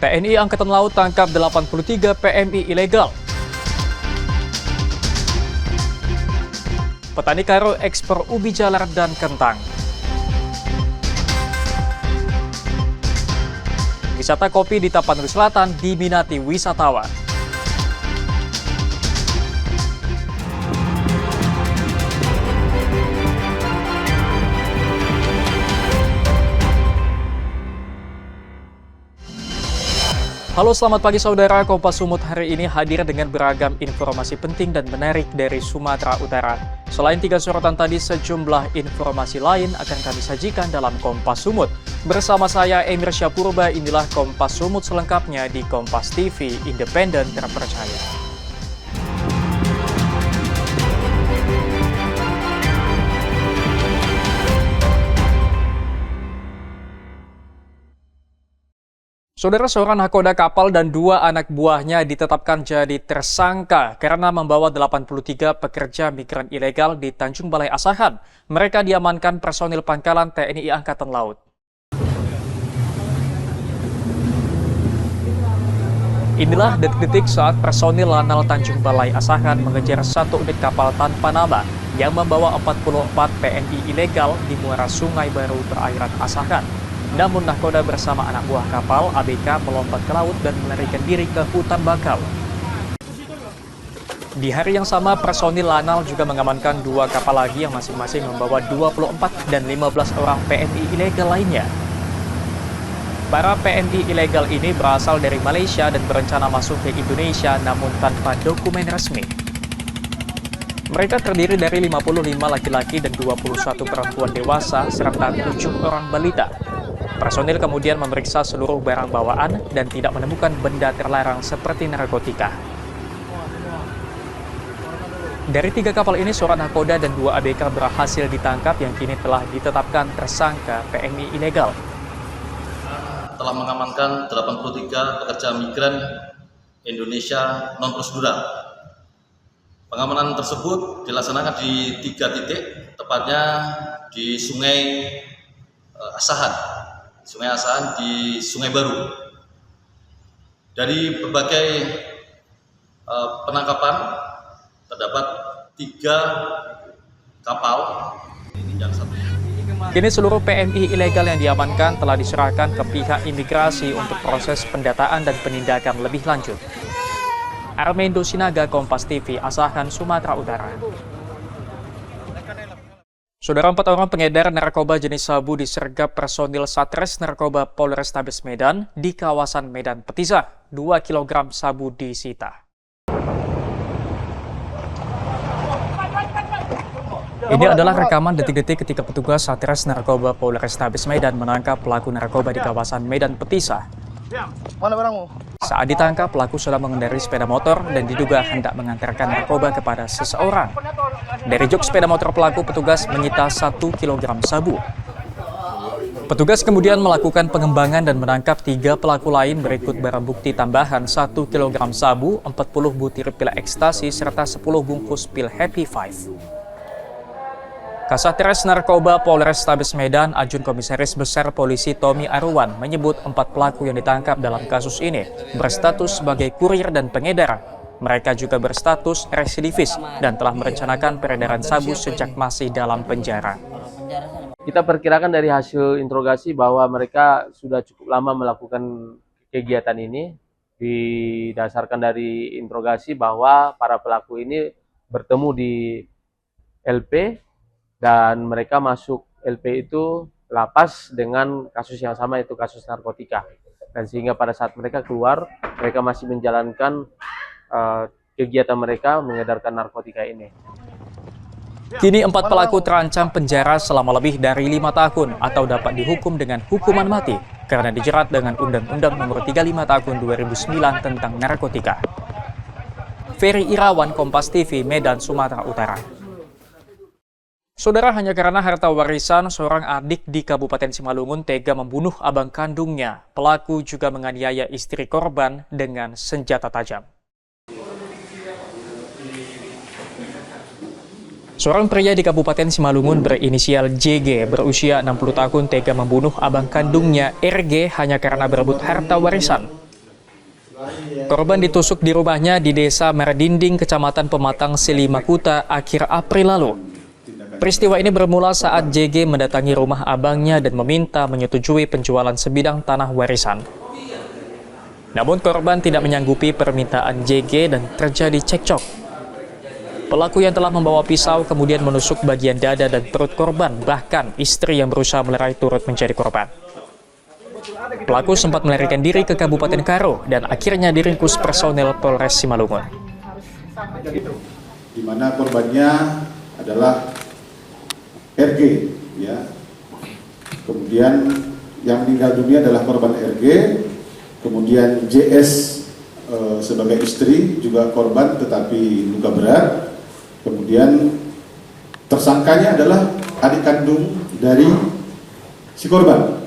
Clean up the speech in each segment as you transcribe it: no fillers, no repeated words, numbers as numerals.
TNI Angkatan Laut tangkap 83 PMI ilegal. Petani Karo ekspor ubi jalar dan kentang. Wisata kopi di Tapanuli Selatan diminati wisatawan. Halo, selamat pagi saudara. Kompas Sumut hari ini hadir dengan beragam informasi penting dan menarik dari Sumatera Utara. Selain 3 sorotan tadi, sejumlah informasi lain akan kami sajikan dalam Kompas Sumut. Bersama saya Emir Syapurba, inilah Kompas Sumut selengkapnya di Kompas TV, independen terpercaya. Saudara, seorang nakoda kapal dan 2 anak buahnya ditetapkan jadi tersangka karena membawa 83 pekerja migran ilegal di Tanjung Balai Asahan. Mereka diamankan personil pangkalan TNI Angkatan Laut. Inilah detik-detik saat personil Lanal Tanjung Balai Asahan mengejar satu unit kapal tanpa nama yang membawa 44 PNI ilegal di muara Sungai Baru perairan Asahan. Namun nakoda bersama anak buah kapal ABK melompat ke laut dan melarikan diri ke hutan bakau. Di hari yang sama, personil Lanal juga mengamankan 2 kapal lagi yang masing-masing membawa 24 dan 15 orang PNI ilegal lainnya. Para PNI ilegal ini berasal dari Malaysia dan berencana masuk ke Indonesia namun tanpa dokumen resmi. Mereka terdiri dari 55 laki-laki dan 21 perempuan dewasa serta 7 orang balita. Personil kemudian memeriksa seluruh barang bawaan dan tidak menemukan benda terlarang seperti narkotika. Dari 3 kapal ini, seorang nakoda dan 2 ABK berhasil ditangkap yang kini telah ditetapkan tersangka PMI ilegal. Telah mengamankan 83 pekerja migran Indonesia non-prosedural. Pengamanan tersebut dilaksanakan di 3 titik, tepatnya di Sungai Asahan di Sungai Baru. Dari berbagai penangkapan terdapat 3 kapal yang satu. Kini seluruh PMI ilegal yang diamankan telah diserahkan ke pihak imigrasi untuk proses pendataan dan penindakan lebih lanjut. Armendo Sinaga, Kompas TV, Asahan, Sumatera Utara. Saudara, 4 orang pengedar narkoba jenis sabu disergap personil Satres Narkoba Polrestabes Medan di kawasan Medan Petisa. 2 kg sabu disita. Ini adalah rekaman detik-detik ketika petugas Satres Narkoba Polrestabes Medan menangkap pelaku narkoba di kawasan Medan Petisa. Mana barangmu? Saat ditangkap, pelaku sedang mengendarai sepeda motor dan diduga hendak mengantarkan narkoba kepada seseorang. Dari jok sepeda motor pelaku, petugas menyita 1 kg sabu. Petugas kemudian melakukan pengembangan dan menangkap 3 pelaku lain berikut barang bukti tambahan 1 kg sabu, 40 butir pil ekstasi, serta 10 bungkus pil Happy Five. Kasatres Narkoba Polrestabes Medan, Ajun Komisaris Besar Polisi Tommy Arwan menyebut 4 pelaku yang ditangkap dalam kasus ini berstatus sebagai kurir dan pengedar. Mereka juga berstatus residivis dan telah merencanakan peredaran sabu sejak masih dalam penjara. Kita perkirakan dari hasil interogasi bahwa mereka sudah cukup lama melakukan kegiatan ini. Didasarkan dari interogasi bahwa para pelaku ini bertemu di LP dan mereka masuk LP itu lapas dengan kasus yang sama, yaitu kasus narkotika. Dan sehingga pada saat mereka keluar, mereka masih menjalankan kegiatan mereka mengedarkan narkotika ini. Kini 4 pelaku terancam penjara selama lebih dari 5 tahun atau dapat dihukum dengan hukuman mati karena dijerat dengan Undang-Undang Nomor 35 Tahun 2009 tentang narkotika. Ferry Irawan, Kompas TV, Medan, Sumatera Utara. Saudara, hanya karena harta warisan, seorang adik di Kabupaten Simalungun tega membunuh abang kandungnya. Pelaku juga menganiaya istri korban dengan senjata tajam. Seorang pria di Kabupaten Simalungun berinisial JG berusia 60 tahun tega membunuh abang kandungnya RG hanya karena berebut harta warisan. Korban ditusuk di rumahnya di Desa Merdinding, Kecamatan Pematang, Selimakuta, akhir April lalu. Peristiwa ini bermula saat JG mendatangi rumah abangnya dan meminta menyetujui penjualan sebidang tanah warisan. Namun korban tidak menyanggupi permintaan JG dan terjadi cekcok. Pelaku yang telah membawa pisau kemudian menusuk bagian dada dan perut korban, bahkan istri yang berusaha melerai turut menjadi korban. Pelaku sempat melarikan diri ke Kabupaten Karo dan akhirnya diringkus personel Polres Simalungun. Di mana korbannya adalah RG, ya. Kemudian yang meninggal dunia adalah korban RG, kemudian JS sebagai istri juga korban tetapi luka berat. Kemudian tersangkanya adalah adik kandung dari si korban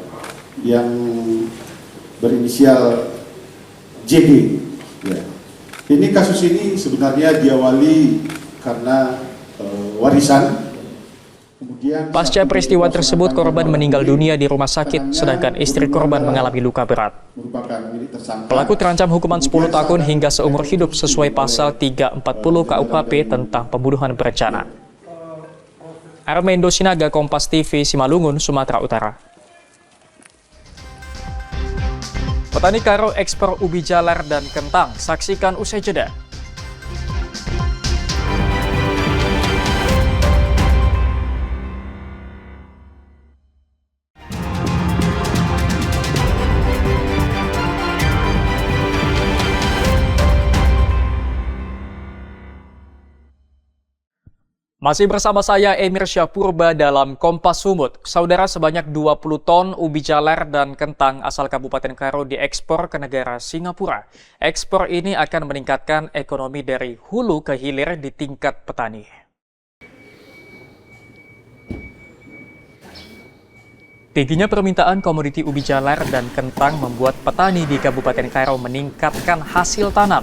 yang berinisial JG. Ya. Ini kasus ini sebenarnya diawali karena warisan. Pasca peristiwa tersebut, korban meninggal dunia di rumah sakit, sedangkan istri korban mengalami luka berat. Pelaku terancam hukuman 10 tahun hingga seumur hidup sesuai pasal 340 KUHP tentang pembunuhan berencana. Armendo Sinaga, Kompas TV, Simalungun, Sumatera Utara. Petani Karo ekspor ubi jalar dan kentang, saksikan usai jeda. Masih bersama saya Emir Syahpurba dalam Kompas Sumut. Saudara, sebanyak 20 ton ubi jalar dan kentang asal Kabupaten Karo diekspor ke negara Singapura. Ekspor ini akan meningkatkan ekonomi dari hulu ke hilir di tingkat petani. Tingginya permintaan komoditi ubi jalar dan kentang membuat petani di Kabupaten Karo meningkatkan hasil tanam.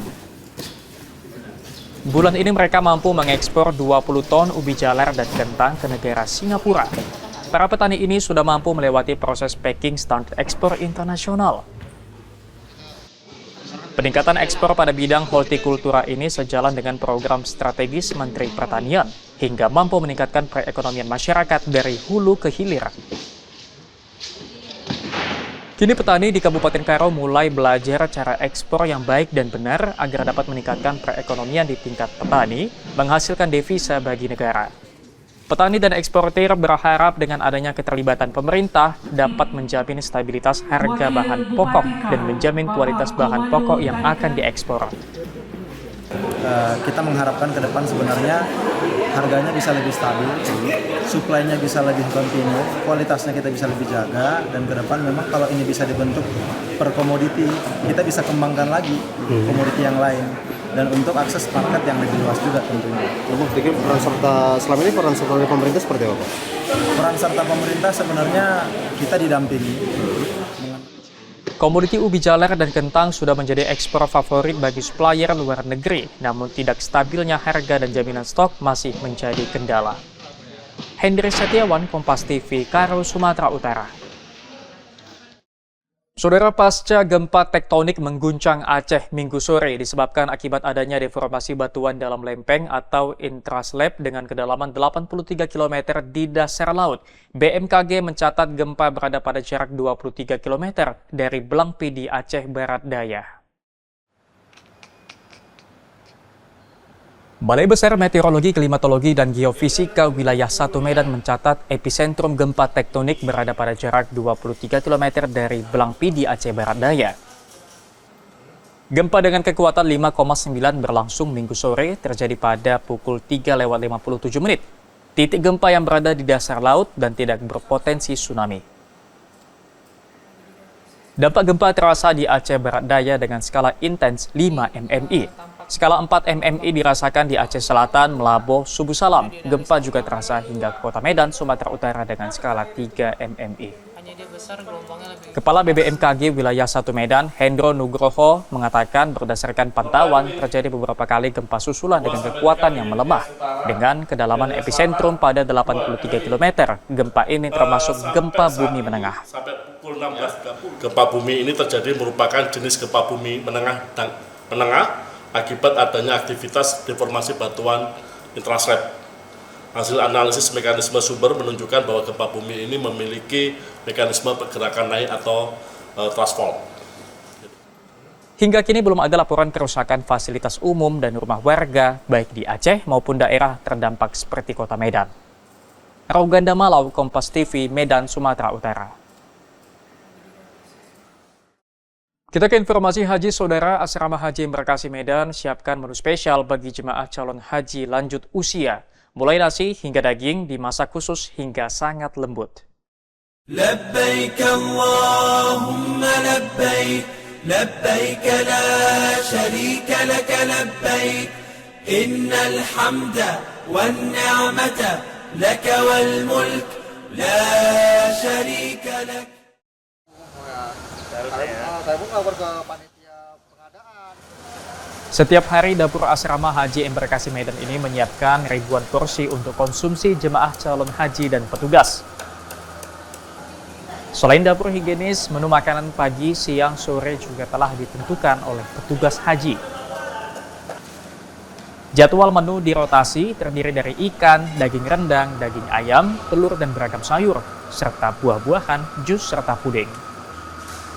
Bulan ini mereka mampu mengekspor 20 ton ubi jalar dan kentang ke negara Singapura. Para petani ini sudah mampu melewati proses packing standar ekspor internasional. Peningkatan ekspor pada bidang hortikultura ini sejalan dengan program strategis Menteri Pertanian hingga mampu meningkatkan perekonomian masyarakat dari hulu ke hilir. Kini petani di Kabupaten Karo mulai belajar cara ekspor yang baik dan benar agar dapat meningkatkan perekonomian di tingkat petani, menghasilkan devisa bagi negara. Petani dan eksportir berharap dengan adanya keterlibatan pemerintah dapat menjamin stabilitas harga bahan pokok dan menjamin kualitas bahan pokok yang akan diekspor. Kita mengharapkan ke depan sebenarnya harganya bisa lebih stabil, suplainya bisa lebih kontinu, kualitasnya kita bisa lebih jaga, dan ke depan memang kalau ini bisa dibentuk per komoditi, kita bisa kembangkan lagi komoditi yang lain, dan untuk akses market yang lebih luas juga tentunya. Peran serta selama ini peran serta dari pemerintah seperti apa? Peran serta pemerintah sebenarnya kita didampingi. Komoditi ubi jalar dan kentang sudah menjadi ekspor favorit bagi supplier luar negeri, namun tidak stabilnya harga dan jaminan stok masih menjadi kendala. Hendri Setiawan, Kompas TV, Karo, Sumatera Utara. Saudara, pasca gempa tektonik mengguncang Aceh Minggu sore disebabkan akibat adanya deformasi batuan dalam lempeng atau intraslab dengan kedalaman 83 km di dasar laut. BMKG mencatat gempa berada pada jarak 23 km dari Blangpi di Aceh Barat Daya. Balai Besar Meteorologi, Klimatologi, dan Geofisika Wilayah 1 Medan mencatat epicentrum gempa tektonik berada pada jarak 23 km dari Blangpi di Aceh Barat Daya. Gempa dengan kekuatan 5,9 berlangsung Minggu sore terjadi pada pukul 3:57. Titik gempa yang berada di dasar laut dan tidak berpotensi tsunami. Dampak gempa terasa di Aceh Barat Daya dengan skala intens 5 mmi. Skala 4 mmi dirasakan di Aceh Selatan, Melaboh, Subu Salam. Gempa juga terasa hingga Kota Medan, Sumatera Utara dengan skala 3 mmi. Ini dia besar, gelombangnya lebih. Kepala BBMKG Wilayah 1 Medan, Hendro Nugroho, mengatakan berdasarkan pantauan terjadi beberapa kali gempa susulan dengan kekuatan yang melemah. Dengan kedalaman epicentrum pada 83 km, gempa ini termasuk gempa bumi menengah. Sampai pukul 16.30, gempa bumi ini terjadi merupakan jenis gempa bumi menengah akibat adanya aktivitas deformasi batuan intraslab. Hasil analisis mekanisme sumber menunjukkan bahwa gempa bumi ini memiliki mekanisme pergerakan naik atau thrust fault. Hingga kini belum ada laporan kerusakan fasilitas umum dan rumah warga, baik di Aceh maupun daerah terdampak seperti kota Medan. Rauganda Malau, Kompas TV, Medan, Sumatera Utara. Kita ke informasi haji. Saudara, Asrama Haji Embarkasi Medan siapkan menu spesial bagi jemaah calon haji lanjut usia. Mulai nasi hingga daging dimasak khusus hingga sangat lembut. Labbaik Allahumma labbaik, labbaik la syarika laka labbaik, innal hamda wan ni'mata laka wal mulk la syarika lak. Saya pun lapor ke panitia pengadaan. Setiap hari dapur Asrama Haji Embarkasi Medan ini menyiapkan ribuan porsi untuk konsumsi jemaah calon haji dan petugas. Selain dapur higienis, menu makanan pagi, siang, sore juga telah ditentukan oleh petugas haji. Jadwal menu dirotasi terdiri dari ikan, daging rendang, daging ayam, telur dan beragam sayur, serta buah-buahan, jus, serta puding.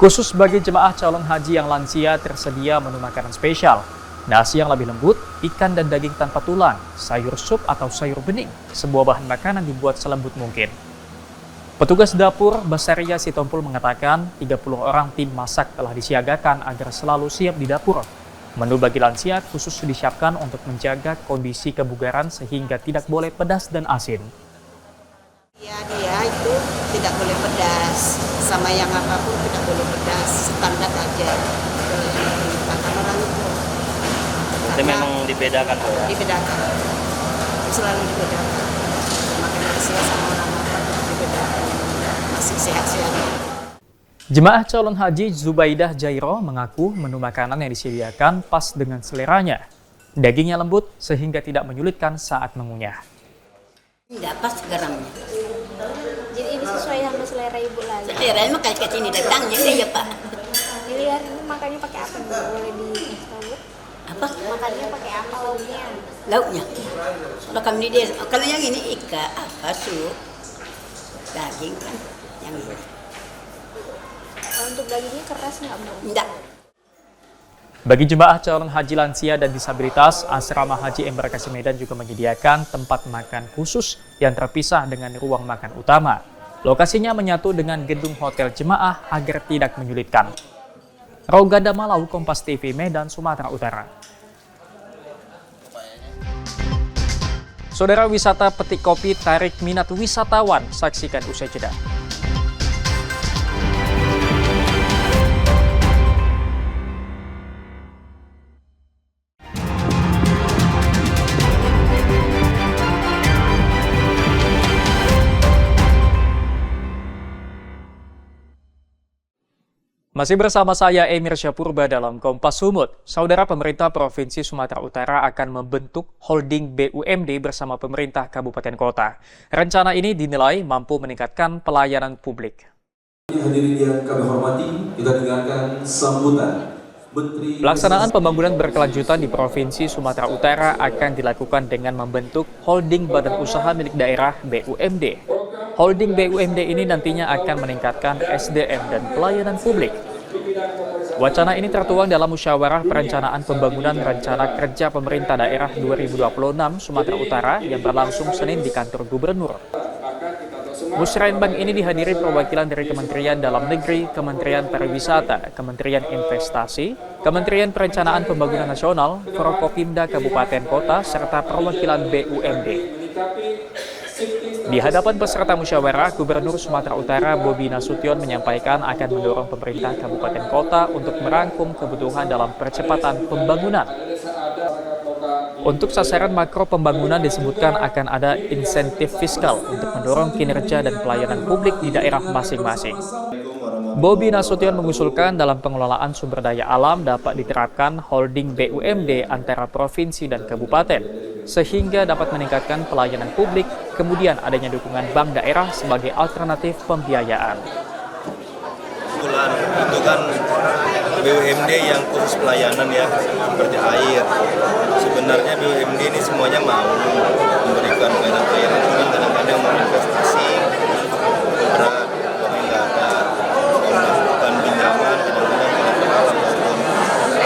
Khusus bagi jemaah calon haji yang lansia tersedia menu makanan spesial. Nasi yang lebih lembut, ikan dan daging tanpa tulang, sayur sup atau sayur bening. Sebuah bahan makanan dibuat selembut mungkin. Petugas dapur Basaria Sitompul mengatakan 30 orang tim masak telah disiagakan agar selalu siap di dapur. Menu bagi lansia khusus disiapkan untuk menjaga kondisi kebugaran sehingga tidak boleh pedas dan asin. Ya, dia itu tidak boleh pedas, sama yang apapun tidak boleh pedas, standar aja. Makan orang itu. Itu memang dibedakan ya? Dibedakan, selalu dibedakan. Makan lansia sama orang apa dibedakan, masih sehat-sehat. Jemaah calon haji Zubaidah Jairo mengaku menu makanan yang disediakan pas dengan seleranya. Dagingnya lembut sehingga tidak menyulitkan saat mengunyah. Tidak pas garamnya. Jadi ini sesuai sama selera ibu lagi. Selera emang kayak sini datangnya ya Pak. Jadi hari ini makannya pakai apa? Boleh dikasih tahu? Apa? Makannya pakai apa lauknya? Lauknya. Kalau yang ini ikan apa sup, daging kan yang ini. Untuk dagingnya keras nggak Bu? Enggak. Bagi jemaah calon haji lansia dan disabilitas, Asrama Haji Embarkasi Medan juga menyediakan tempat makan khusus yang terpisah dengan ruang makan utama. Lokasinya menyatu dengan gedung hotel jemaah agar tidak menyulitkan. Rauganda Malau, Kompas TV, Medan, Sumatera Utara. Saudara, wisata petik kopi tarik minat wisatawan. Saksikan usai jeda. Masih bersama saya Emir Syapurba dalam Kompas Sumut. Saudara, pemerintah Provinsi Sumatera Utara akan membentuk holding BUMD bersama pemerintah kabupaten kota. Rencana ini dinilai mampu meningkatkan pelayanan publik. Hadirin yang kami hormati, kita dengarkan sambutan Menteri. Pelaksanaan pembangunan berkelanjutan di Provinsi Sumatera Utara akan dilakukan dengan membentuk holding badan usaha milik daerah BUMD. Holding BUMD ini nantinya akan meningkatkan SDM dan pelayanan publik. Wacana ini tertuang dalam Musyawarah Perencanaan Pembangunan Rencana Kerja Pemerintah Daerah 2026 Sumatera Utara yang berlangsung Senin di kantor Gubernur. Musrenbang ini dihadiri perwakilan dari Kementerian Dalam Negeri, Kementerian Pariwisata, Kementerian Investasi, Kementerian Perencanaan Pembangunan Nasional, Forkopimda Kabupaten Kota, serta perwakilan BUMD. Di hadapan peserta musyawarah, Gubernur Sumatera Utara Bobi Nasution menyampaikan akan mendorong pemerintah kabupaten kota untuk merangkum kebutuhan dalam percepatan pembangunan. Untuk sasaran makro pembangunan disebutkan akan ada insentif fiskal untuk mendorong kinerja dan pelayanan publik di daerah masing-masing. Bobi Nasution mengusulkan dalam pengelolaan sumber daya alam dapat diterapkan holding BUMD antara provinsi dan kabupaten, sehingga dapat meningkatkan pelayanan publik, kemudian adanya dukungan bank daerah sebagai alternatif pembiayaan. Itu kan BUMD yang khusus pelayanan ya, seperti air. Sebenarnya BUMD ini semuanya mau memberikan pelayanan, cuman kadang-kadang mau investasi berat, uangnya nggak ada, mau melakukan pinjaman, kadang-kadang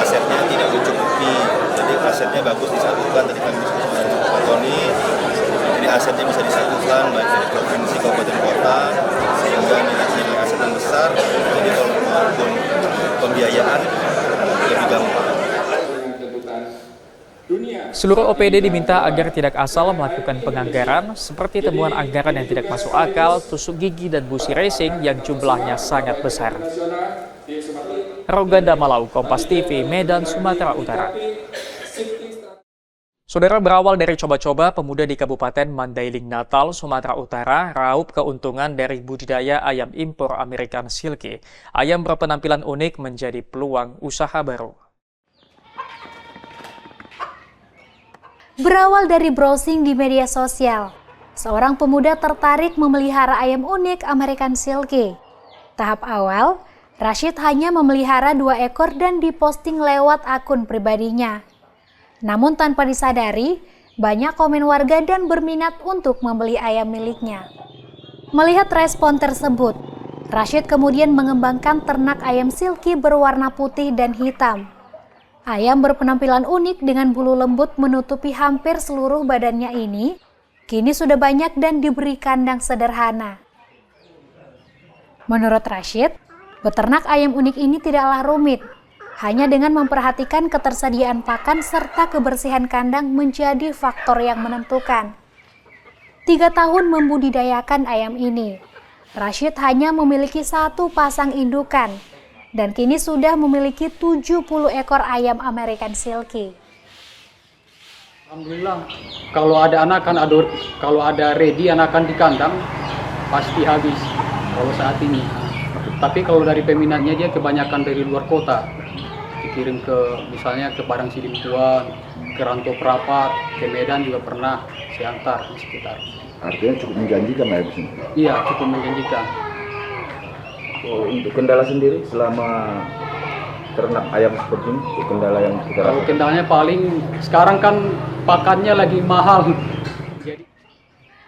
asetnya tidak mencukupi. Jadi asetnya bagus disatukan, tadi kami diskusi dengan Pak Tony, jadi asetnya bisa disatukan baik dari provinsi, kabupaten, kota, sehingga nilai aset yang besar, jadi kalau maupun pembiayaan lebih gampang. Seluruh OPD diminta agar tidak asal melakukan penganggaran seperti temuan anggaran yang tidak masuk akal, tusuk gigi, dan busi racing yang jumlahnya sangat besar. Roganda Malau, Kompas TV, Medan, Sumatera Utara. Saudara, berawal dari coba-coba, pemuda di Kabupaten Mandailing, Natal, Sumatera Utara raup keuntungan dari budidaya ayam impor American Silky. Ayam berpenampilan unik menjadi peluang usaha baru. Berawal dari browsing di media sosial, seorang pemuda tertarik memelihara ayam unik American Silky. Tahap awal, Rashid hanya memelihara 2 ekor dan diposting lewat akun pribadinya. Namun tanpa disadari, banyak komen warga dan berminat untuk membeli ayam miliknya. Melihat respon tersebut, Rashid kemudian mengembangkan ternak ayam silky berwarna putih dan hitam. Ayam berpenampilan unik dengan bulu lembut menutupi hampir seluruh badannya ini, kini sudah banyak dan diberi kandang sederhana. Menurut Rashid, beternak ayam unik ini tidaklah rumit. Hanya dengan memperhatikan ketersediaan pakan serta kebersihan kandang menjadi faktor yang menentukan. 3 tahun membudidayakan ayam ini, Rashid hanya memiliki 1 pasang indukan, dan kini sudah memiliki 70 ekor ayam American Silky. Alhamdulillah, kalau ada anakan, kalau ada ready anakan di kandang, pasti habis kalau saat ini. Tapi kalau dari peminatnya dia kebanyakan dari luar kota, dikirim ke misalnya ke Padang Sidimpuan, ke Rantau Perapat, ke Medan juga pernah diantar di sekitar. Artinya cukup menjanjikan lah ya di sini? Iya, cukup menjanjikan. Oh, untuk kendala sendiri selama ternak ayam seperti ini, untuk kendala yang kita rasakan? Kalau kendalanya paling sekarang kan pakannya lagi mahal.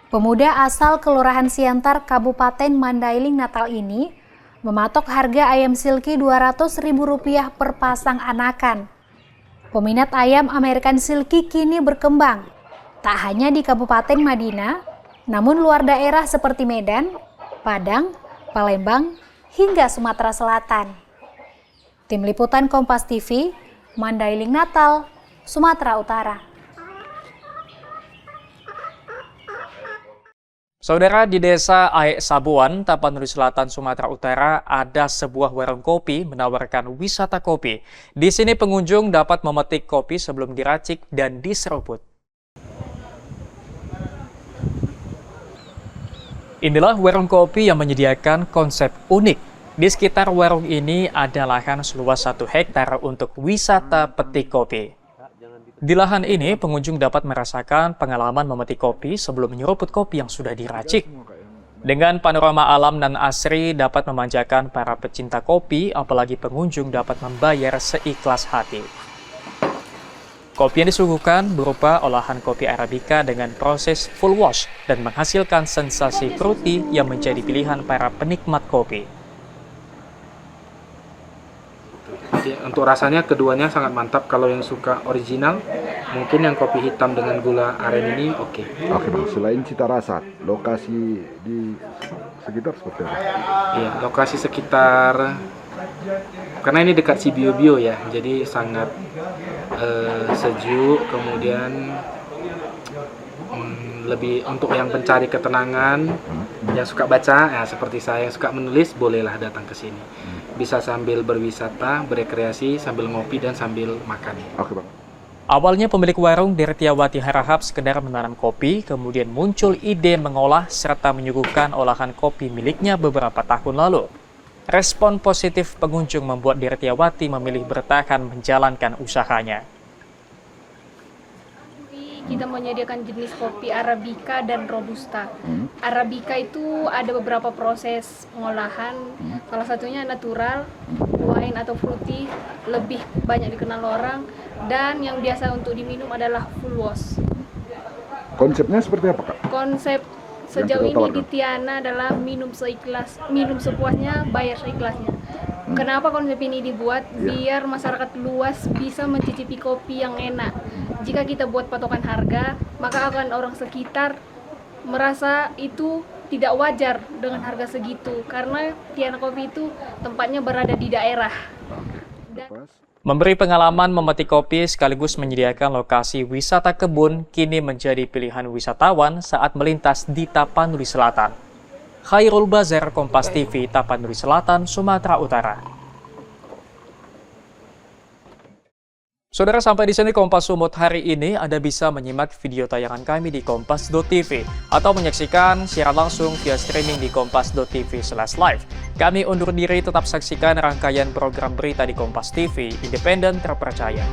Pemuda asal Kelurahan Siantar, Kabupaten Mandailing, Natal ini mematok harga ayam silky Rp200.000 per pasang anakan. Peminat ayam American Silky kini berkembang, tak hanya di Kabupaten Madinah, namun luar daerah seperti Medan, Padang, Palembang, hingga Sumatera Selatan. Tim Liputan Kompas TV, Mandailing, Natal, Sumatera Utara. Saudara, di desa Aek Sabuan, Tapanuli Selatan, Sumatera Utara, ada sebuah warung kopi menawarkan wisata kopi. Di sini pengunjung dapat memetik kopi sebelum diracik dan diseruput. Inilah warung kopi yang menyediakan konsep unik. Di sekitar warung ini ada lahan seluas 1 hektar untuk wisata petik kopi. Di lahan ini, pengunjung dapat merasakan pengalaman memetik kopi sebelum menyeruput kopi yang sudah diracik. Dengan panorama alam dan asri dapat memanjakan para pecinta kopi, apalagi pengunjung dapat membayar seikhlas hati. Kopi yang disuguhkan berupa olahan kopi Arabica dengan proses full wash dan menghasilkan sensasi fruity yang menjadi pilihan para penikmat kopi. Untuk rasanya keduanya sangat mantap. Kalau yang suka original, mungkin yang kopi hitam dengan gula aren ini oke. Oke Bang, selain cita rasa, lokasi di sekitar seperti apa? Iya, lokasi sekitar, karena ini dekat Sibiobio ya, jadi sangat sejuk, kemudian lebih untuk yang pencari ketenangan, yang suka baca, ya seperti saya yang suka menulis, bolehlah datang ke sini. Bisa sambil berwisata, berekreasi, sambil ngopi dan sambil makan. Oke Bang. Awalnya pemilik warung Dirtiawati Harahap sekedar menanam kopi, kemudian muncul ide mengolah serta menyuguhkan olahan kopi miliknya beberapa tahun lalu. Respon positif pengunjung membuat Dirtiawati memilih bertahan menjalankan usahanya. Kita menyediakan jenis kopi Arabica dan Robusta. Arabica itu ada beberapa proses pengolahan, salah satunya natural, wine atau fruity, lebih banyak dikenal orang, dan yang biasa untuk diminum adalah full wash. Konsepnya seperti apa, Kak? Konsep sejauh ini di Tiana adalah minum sepuasnya, bayar seikhlasnya. Kenapa konsep ini dibuat? Biar masyarakat luas bisa mencicipi kopi yang enak. Jika kita buat patokan harga, maka akan orang sekitar merasa itu tidak wajar dengan harga segitu, karena Tiana Kopi itu tempatnya berada di daerah. Memberi pengalaman memetik kopi sekaligus menyediakan lokasi wisata kebun kini menjadi pilihan wisatawan saat melintas di Tapanuli Selatan. Khairul Bazar, Kompas TV, Tapanuli Selatan, Sumatera Utara. Saudara, sampai di sini Kompas Sumut hari ini. Anda bisa menyimak video tayangan kami di kompas.tv atau menyaksikan siaran langsung via streaming di kompas.tv/live. Kami undur diri, tetap saksikan rangkaian program berita di Kompas TV, independen, terpercaya.